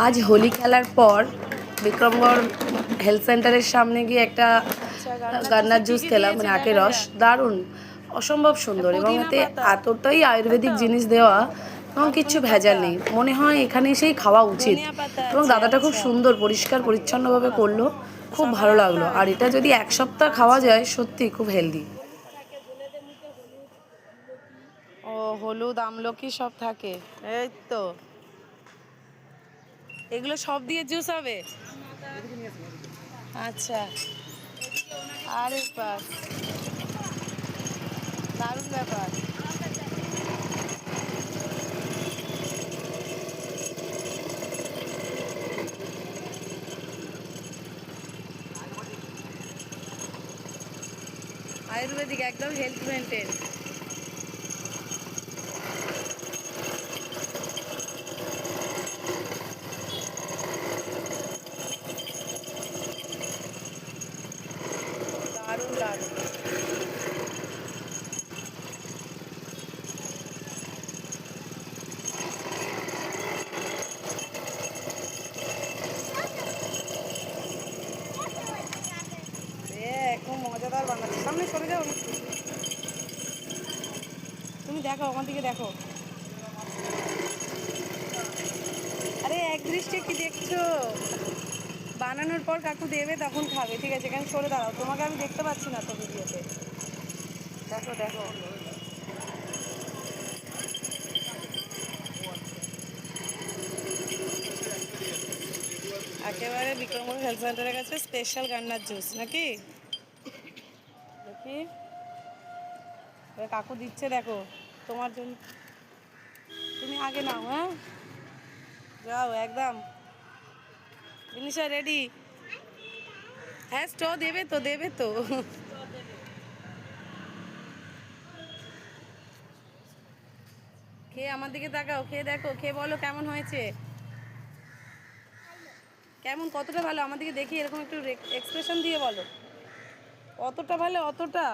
আজ হোলি খেলার পর বিক্রমগড় হেলথ সেন্টারের সামনে গিয়ে একটা গান্নার জুস খেলাম, মানে আখের রস। দারুণ, অসম্ভব সুন্দর, এবং এতে এতটাই আয়ুর্বেদিক জিনিস দেওয়া এবং কিচ্ছু ভেজাল নেই। মনে হয় এখানে এসেই খাওয়া উচিত। এবং দাদাটা খুব সুন্দর পরিষ্কার পরিচ্ছন্নভাবে করলো, খুব ভালো লাগলো। আর এটা যদি এক সপ্তাহ খাওয়া যায় সত্যি খুব হেলদি। ও হলুদ আমলকি সব থাকে, এই তো এগুলো সব দিয়ে জুস হবে। আচ্ছা, আরে বাস, দারুণ ব্যাপার। আয়ুর্বেদিক, একদম হেলথ মেনটেন। দারুণ দারুণ। খুব মজাদার বানাচ্ছে। সামনে সরে যাও, তুমি দেখো ওখান থেকে দেখো। আরে এক দৃষ্টে কি দেখছো? বানানোর পর কাকু দেবে তখন খাবে, ঠিক আছে? এখানে সরে দাঁড়াও, তোমাকে আমি দেখতে পাচ্ছি না তো ভিডিওতে। দেখো দেখো, একেবারে বিক্রমগড় হেলথ সেন্টারের কাছে স্পেশাল গান্নার জুস নাকি? দেখি কাকু দিচ্ছে, দেখো তোমার জন্য। তুমি আগে নাও, হ্যাঁ যাও একদম। জিনিসটা রেডি? হ্যাঁ, স্ট্র দেবে তো, দেবে তো। খেয়ে আমার দিকে তাকাও, খেয়ে দেখো, খেয়ে বলো কেমন হয়েছে। কেমন, কতটা ভালো আমার দিকে দেখি, এরকম একটু এক্সপ্রেশন দিয়ে বলো। অতটা ভালো, অতটা